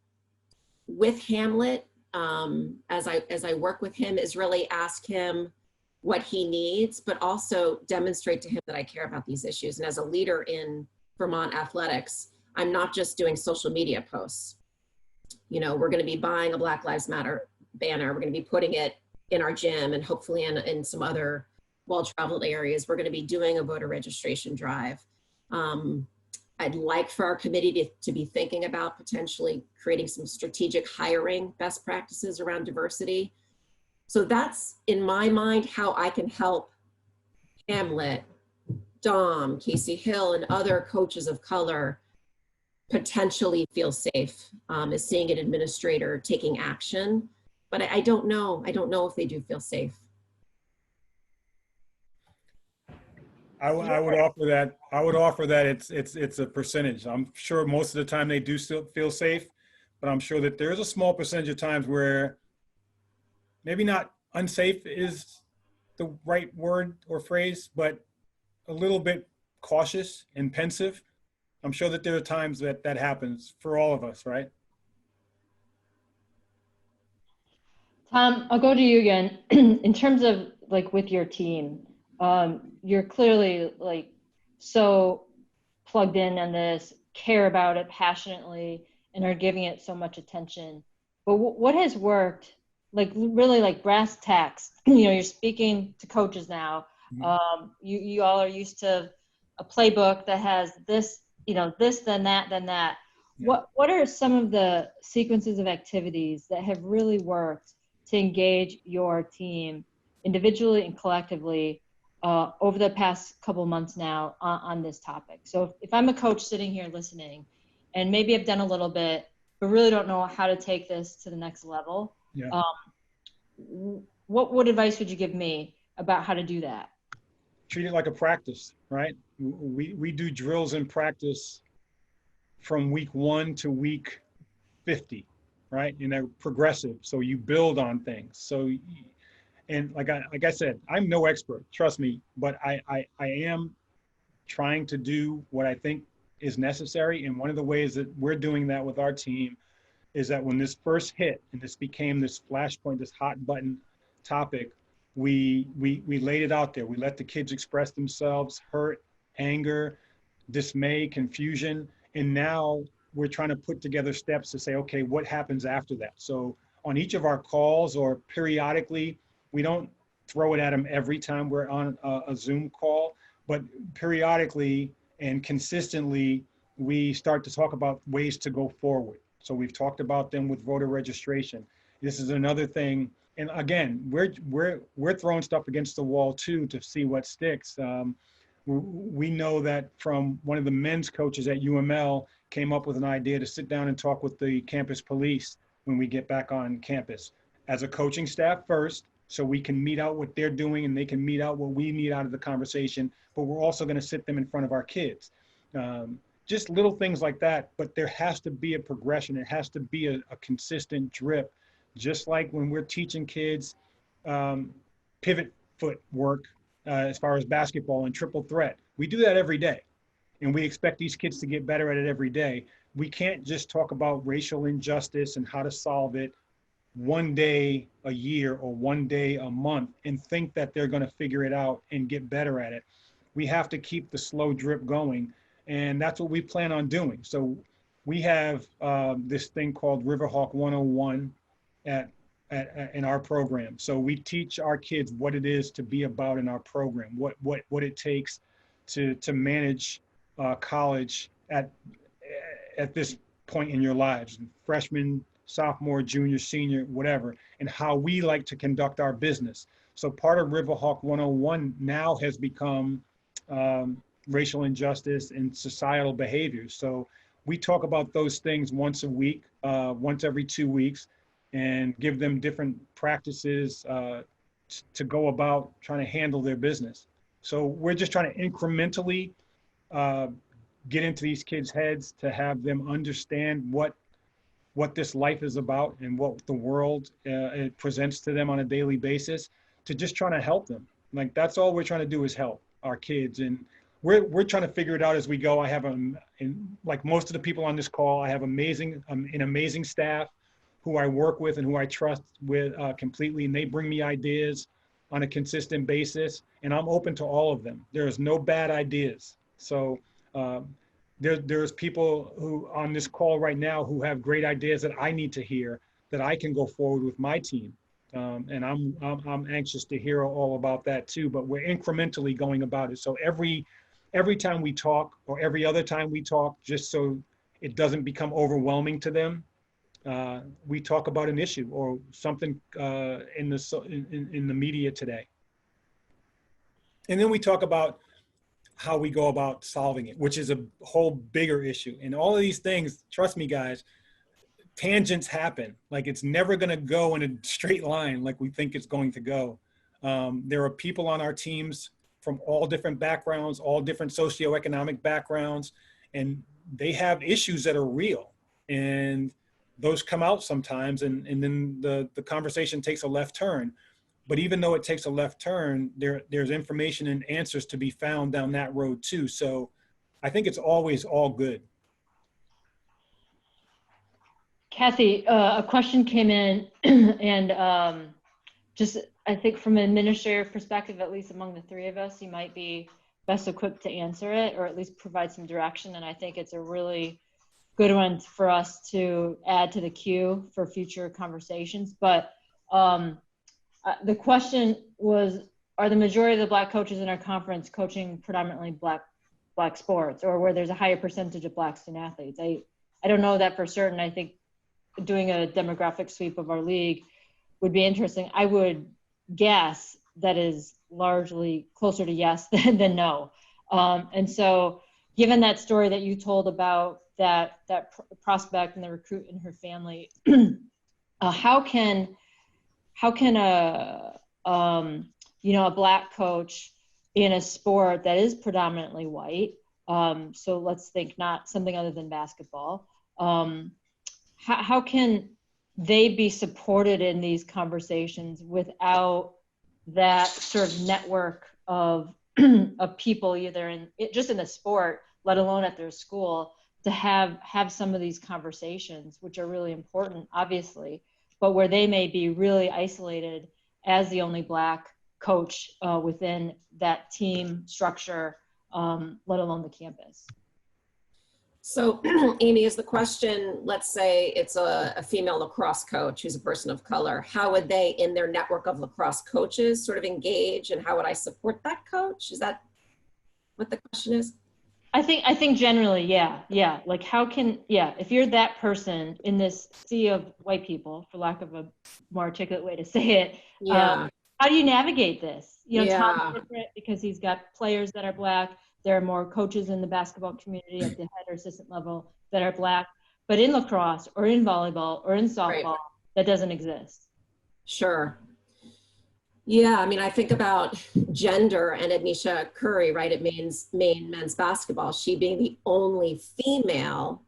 with Hamlet, as I work with him, is really ask him what he needs, but also demonstrate to him that I care about these issues. And as a leader in Vermont athletics, I'm not just doing social media posts. We're going to be buying a Black Lives Matter banner. We're going to be putting it in our gym and hopefully in some other well-traveled areas. We're going to be doing a voter registration drive. I'd like for our committee to be thinking about potentially creating some strategic hiring best practices around diversity. So that's, in my mind, how I can help Hamlet, Dom, Casey Hill, and other coaches of color potentially feel safe, is seeing an administrator taking action. But I don't know if they do feel safe. I would offer that it's a percentage. I'm sure most of the time they do still feel safe, but I'm sure that there is a small percentage of times where maybe not unsafe is the right word or phrase, but a little bit cautious and pensive. I'm sure that there are times that happens for all of us, right? Tom, I'll go to you again. In terms of with your team, you're clearly so plugged in on this, care about it passionately, and are giving it so much attention. But what has worked, really brass tacks? You're speaking to coaches now. You all are used to a playbook that has this, this, then that, then that. Yeah. What are some of the sequences of activities that have really worked to engage your team individually and collectively over the past couple of months now on this topic? So if I'm a coach sitting here listening, and maybe I've done a little bit, but really don't know how to take this to the next level, yeah. What advice would you give me about how to do that? Treat it like a practice, right? We do drills in practice from week 1 to week 50. Right? Progressive. So you build on things. So, and like I said, I'm no expert, trust me, but I am trying to do what I think is necessary. And one of the ways that we're doing that with our team is that when this first hit and this became this flashpoint, this hot button topic, we laid it out there. We let the kids express themselves, hurt, anger, dismay, confusion, and now we're trying to put together steps to say, okay, what happens after that? So on each of our calls or periodically, we don't throw it at them every time we're on a Zoom call, but periodically and consistently, we start to talk about ways to go forward. So we've talked about them with voter registration. This is another thing. And again, we're throwing stuff against the wall too to see what sticks. We know that from one of the men's coaches at UML came up with an idea to sit down and talk with the campus police when we get back on campus as a coaching staff first, so we can meet out what they're doing and they can meet out what we need out of the conversation, but we're also going to sit them in front of our kids. Just little things like that, but there has to be a progression. It has to be a consistent drip, just like when we're teaching kids pivot foot work as far as basketball and triple threat. We do that every day, and we expect these kids to get better at it every day. We can't just talk about racial injustice and how to solve it one day a year or one day a month and think that they're going to figure it out and get better at it. We have to keep the slow drip going, and that's what we plan on doing. So we have this thing called Riverhawk 101 in our program. So we teach our kids what it is to be about in our program, what it takes to manage college at this point in your lives, freshman, sophomore, junior, senior, whatever, and how we like to conduct our business. So part of Riverhawk 101 now has become racial injustice and societal behaviors. So we talk about those things once a week, once every 2 weeks, and give them different practices to go about trying to handle their business. So we're just trying to incrementally get into these kids' heads to have them understand what this life is about and what the world it presents to them on a daily basis, to just trying to help them. Like, that's all we're trying to do, is help our kids. And we're trying to figure it out as we go. I have like most of the people on this call, I have an amazing staff who I work with and who I trust with completely. And they bring me ideas on a consistent basis, and I'm open to all of them. There's no bad ideas. So there's people who on this call right now who have great ideas that I need to hear, that I can go forward with my team. And I'm anxious to hear all about that too, but we're incrementally going about it. So every time we talk, or every other time we talk, just so it doesn't become overwhelming to them, we talk about an issue or something in the media today. And then we talk about how we go about solving it, which is a whole bigger issue. And all of these things, trust me guys, tangents happen. Like, it's never gonna go in a straight line like we think it's going to go. There are people on our teams from all different backgrounds, all different socioeconomic backgrounds, and they have issues that are real. And those come out sometimes, and then the conversation takes a left turn. But even though it takes a left turn, there's information and answers to be found down that road too. So I think it's always all good. Kathy, a question came in and just, I think from an administrative perspective, at least among the three of us, you might be best equipped to answer it, or at least provide some direction. And I think it's a really good one for us to add to the queue for future conversations. But the question was, are the majority of the Black coaches in our conference coaching predominantly black sports, or where there's a higher percentage of Black student athletes? I don't know that for certain. I think doing a demographic sweep of our league would be interesting. I would guess that is largely closer to yes than no. And so given that story that you told about that prospect and the recruit and her family, how can a Black coach in a sport that is predominantly white, so let's think not something other than basketball, how can they be supported in these conversations without that sort of network of people, either just in the sport, let alone at their school, to have some of these conversations, which are really important, obviously, but where they may be really isolated as the only Black coach within that team structure, let alone the campus. So Amy, is the question, let's say it's a female lacrosse coach who's a person of color, how would they, in their network of lacrosse coaches, sort of engage, and how would I support that coach? Is that? what the question is? I think generally, yeah. Like if you're that person in this sea of white people, for lack of a more articulate way to say it, Yeah. how do you navigate this? Tom's Yeah. different because he's got players that are Black. There are more coaches in the basketball community at the head or assistant level that are Black, but in lacrosse or in volleyball or in softball, Right. that doesn't exist. Sure. Yeah, I mean, I think about gender and Adnisha Curry, right? It means Maine men's basketball. She being the only female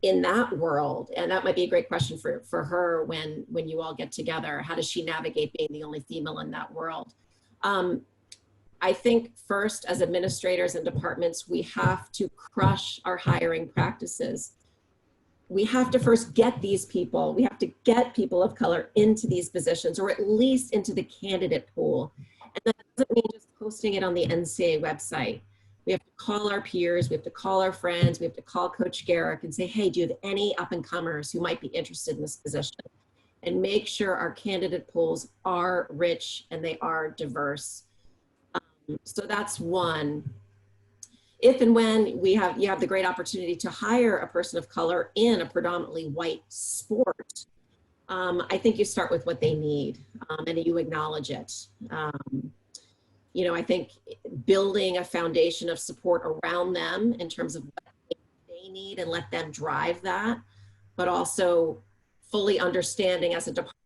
in that world, and that might be a great question for her when you all get together. How does she navigate being the only female in that world? I think first, as administrators and departments, we have to crush our hiring practices. We have to first get these people, we have to get people of color into these positions, or at least into the candidate pool. And that doesn't mean just posting it on the NCAA website. We have to call our peers, we have to call our friends, we have to call Coach Garrick and say, hey, do you have any up and comers who might be interested in this position? And make sure our candidate pools are rich and they are diverse. So that's one. If and when you have the great opportunity to hire a person of color in a predominantly white sport, I think you start with what they need and you acknowledge it. I think building a foundation of support around them in terms of what they need and let them drive that, but also fully understanding as a department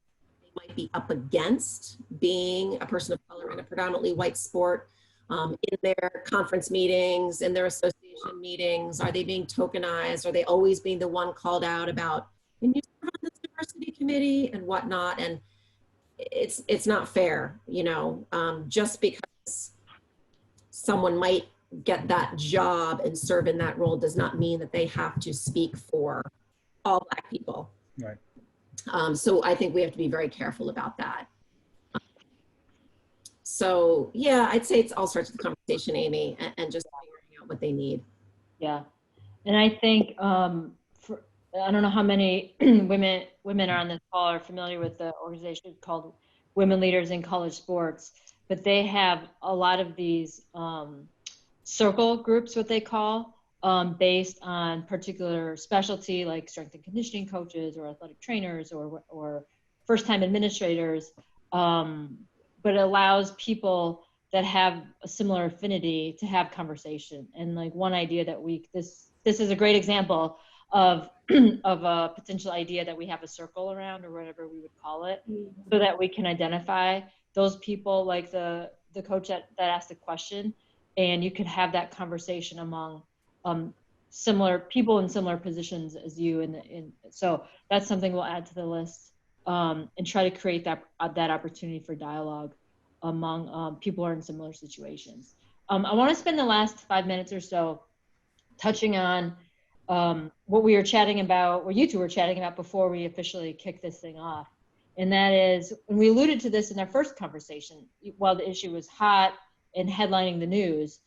they might be up against being a person of color in a predominantly white sport. In their conference meetings, in their association meetings, are they being tokenized? Are they always being the one called out about, can you serve on this diversity committee and whatnot? And it's not fair, just because someone might get that job and serve in that role does not mean that they have to speak for all Black people. Right. So I think we have to be very careful about that. So yeah, I'd say it's all starts with the conversation, Amy, and just figuring out what they need. Yeah, and I think I don't know how many women are on this call are familiar with the organization called Women Leaders in College Sports, but they have a lot of these circle groups, what they call, based on particular specialty, like strength and conditioning coaches or athletic trainers or first-time administrators. But it allows people that have a similar affinity to have conversation. And like one idea that this is a great example of a potential idea that we have a circle around, or whatever we would call it, so that we can identify those people, like the coach that asked the question, and you could have that conversation among similar people in similar positions as you. And so that's something we'll add to the list. And try to create that opportunity for dialogue among people who are in similar situations. I want to spend the last 5 minutes or so touching on what we were chatting about, what you two were chatting about before we officially kick this thing off. And that is, and we alluded to this in our first conversation, while the issue was hot and headlining the news,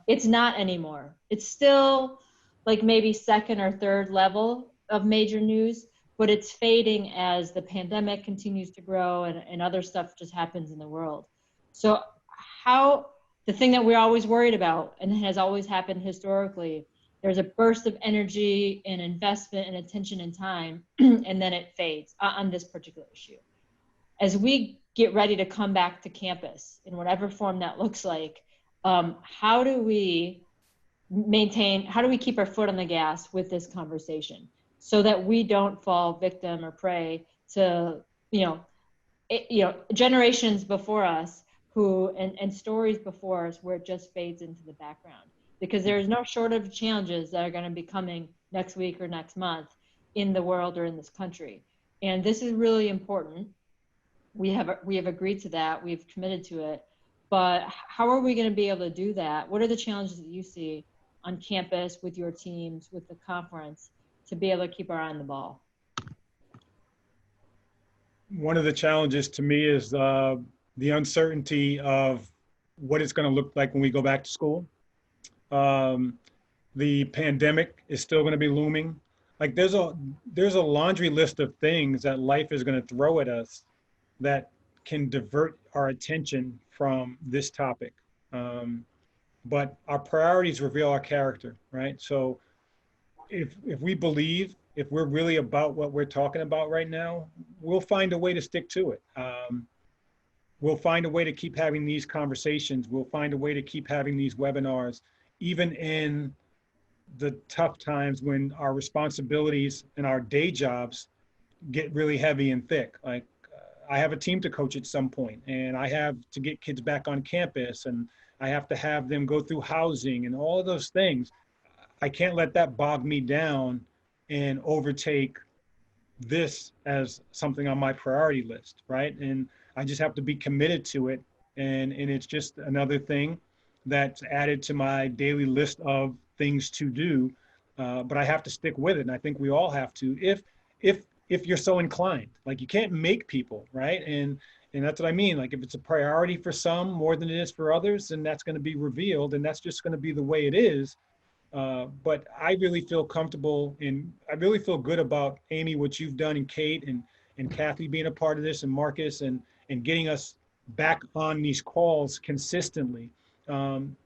it's not anymore. It's still like maybe second or third level of major news, but it's fading as the pandemic continues to grow and other stuff just happens in the world. So the thing that we're always worried about, and has always happened historically, there's a burst of energy and investment and attention and time, and then it fades on this particular issue. As we get ready to come back to campus in whatever form that looks like, how do we keep our foot on the gas with this conversation, so that we don't fall victim or prey to, generations before us and stories before us where it just fades into the background? Because there's no shortage of challenges that are going to be coming next week or next month in the world or in this country. And this is really important. We have agreed to that. We've committed to it. But how are we going to be able to do that? What are the challenges that you see on campus with your teams, with the conference, to be able to keep our eye on the ball? One of the challenges to me is the uncertainty of what it's going to look like when we go back to school. The pandemic is still going to be looming. Like there's a laundry list of things that life is going to throw at us that can divert our attention from this topic. but our priorities reveal our character, right? So if we believe, if we're really about what we're talking about right now, we'll find a way to stick to it. We'll find a way to keep having these conversations. We'll find a way to keep having these webinars, even in the tough times when our responsibilities and our day jobs get really heavy and thick. Like I have a team to coach at some point, and I have to get kids back on campus, and I have to have them go through housing and all of those things. I can't let that bog me down and overtake this as something on my priority list, right? And I just have to be committed to it. And it's just another thing that's added to my daily list of things to do. But I have to stick with it. And I think we all have to, if you're so inclined. Like you can't make people, right? And that's what I mean. Like if it's a priority for some more than it is for others, then that's going to be revealed, and that's just going to be the way it is. But I really feel comfortable, and I really feel good about, Amy, what you've done, and Kate and Kathy being a part of this, and Marcus, and getting us back on these calls consistently.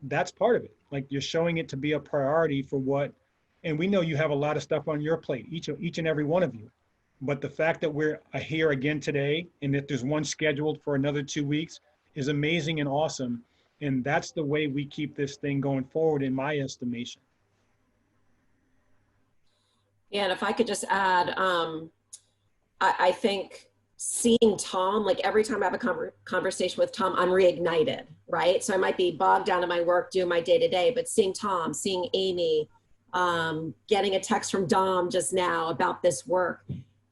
That's part of it. Like you're showing it to be a priority for what, and we know you have a lot of stuff on your plate, each and every one of you. But the fact that we're here again today, and that there's one scheduled for another 2 weeks, is amazing and awesome. And that's the way we keep this thing going forward, in my estimation. Yeah, and if I could just add, I think seeing Tom, like every time I have a conversation with Tom, I'm reignited, right? So I might be bogged down in my work, doing my day-to-day, but seeing Tom, seeing Amy, getting a text from Dom just now about this work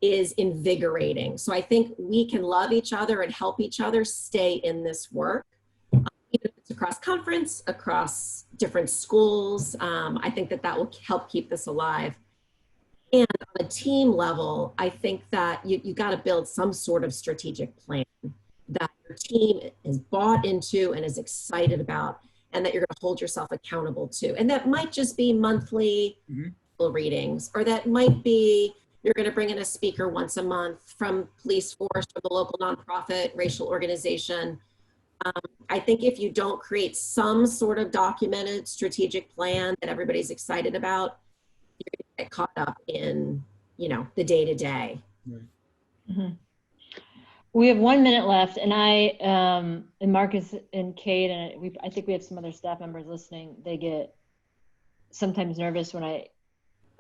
is invigorating. So I think we can love each other and help each other stay in this work. Even if it's across conference, across different schools, I think that will help keep this alive. And on a team level, I think that you got to build some sort of strategic plan that your team is bought into and is excited about, and that you're going to hold yourself accountable to. And that might just be monthly readings, or that might be you're going to bring in a speaker once a month from police force, from the local nonprofit, racial organization. I think if you don't create some sort of documented strategic plan that everybody's excited about, you're going to get caught up in, the day-to-day. Right. Mm-hmm. We have 1 minute left, and I and Marcus and Kate, and I think we have some other staff members listening. They get sometimes nervous when I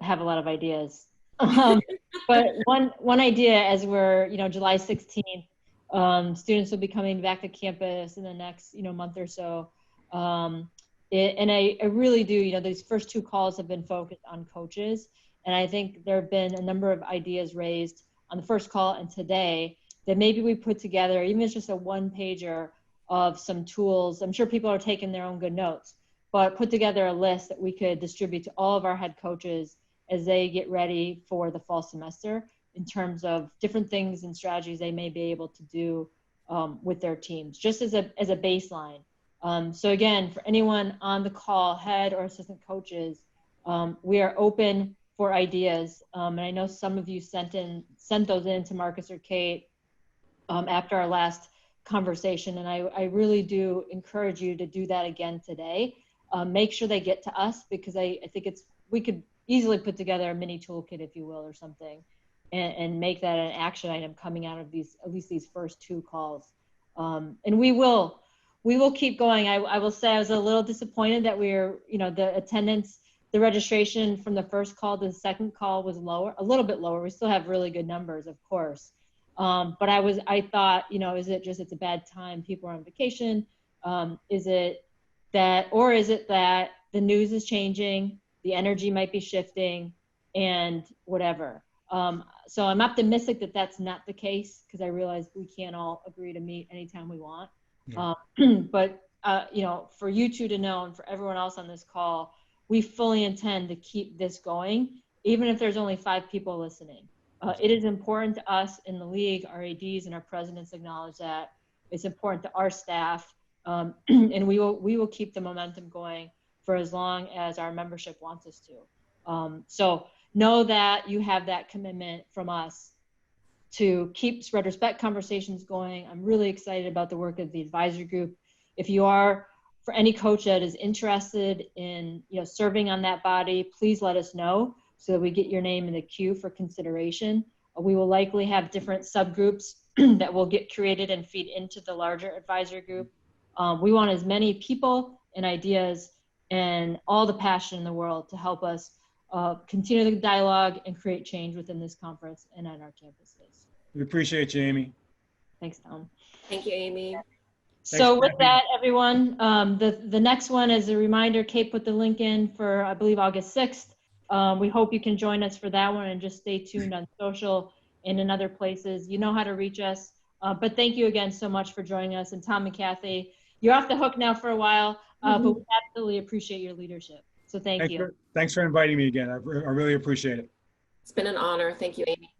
have a lot of ideas. But one idea, as we're July 16th, students will be coming back to campus in the next month or so. And I really do, these first 2 calls have been focused on coaches. And I think there have been a number of ideas raised on the first call and today that maybe we put together, even if it's just a 1-pager of some tools. I'm sure people are taking their own good notes, but put together a list that we could distribute to all of our head coaches as they get ready for the fall semester, in terms of different things and strategies they may be able to do with their teams, just as a baseline. So again, for anyone on the call, head or assistant coaches, we are open for ideas. And I know some of you sent those in to Marcus or Kate after our last conversation. And I really do encourage you to do that again today. Make sure they get to us, because I think we could easily put together a mini toolkit, if you will, or something, and make that an action item coming out of at least these first 2 calls. And we will keep going. I will say I was a little disappointed that the attendance, the registration from the first call to the second call was a little bit lower. We still have really good numbers, of course. But I thought, is it just, it's a bad time, people are on vacation? Is it that the news is changing, the energy might be shifting, and whatever. So I'm optimistic that that's not the case, because I realize we can't all agree to meet anytime we want. Yeah. But for you 2 to know, and for everyone else on this call, we fully intend to keep this going, even if there's only 5 people listening. It is important to us in the league. Our ADs and our presidents acknowledge that. It's important to our staff, and we will keep the momentum going for as long as our membership wants us to. So know that you have that commitment from us to keep spread respect conversations going. I'm really excited about the work of the advisory group. If you are for any coach that is interested in, serving on that body, please let us know so that we get your name in the queue for consideration. We will likely have different subgroups that will get created and feed into the larger advisory group. We want as many people and ideas and all the passion in the world to help us continue the dialogue and create change within this conference and on our campuses. We appreciate you, Amy. Thanks, Tom. Thank you, Amy. So with Kathy. that, everyone, the next one, as a reminder, Kate put the link in for, I believe, August 6th. We hope you can join us for that one, and just stay tuned on social and in other places. You know how to reach us. But thank you again so much for joining us. And Tom and Kathy, you're off the hook now for a while, but we absolutely appreciate your leadership. So thank you. Thanks for inviting me again. I really appreciate it. It's been an honor. Thank you, Amy.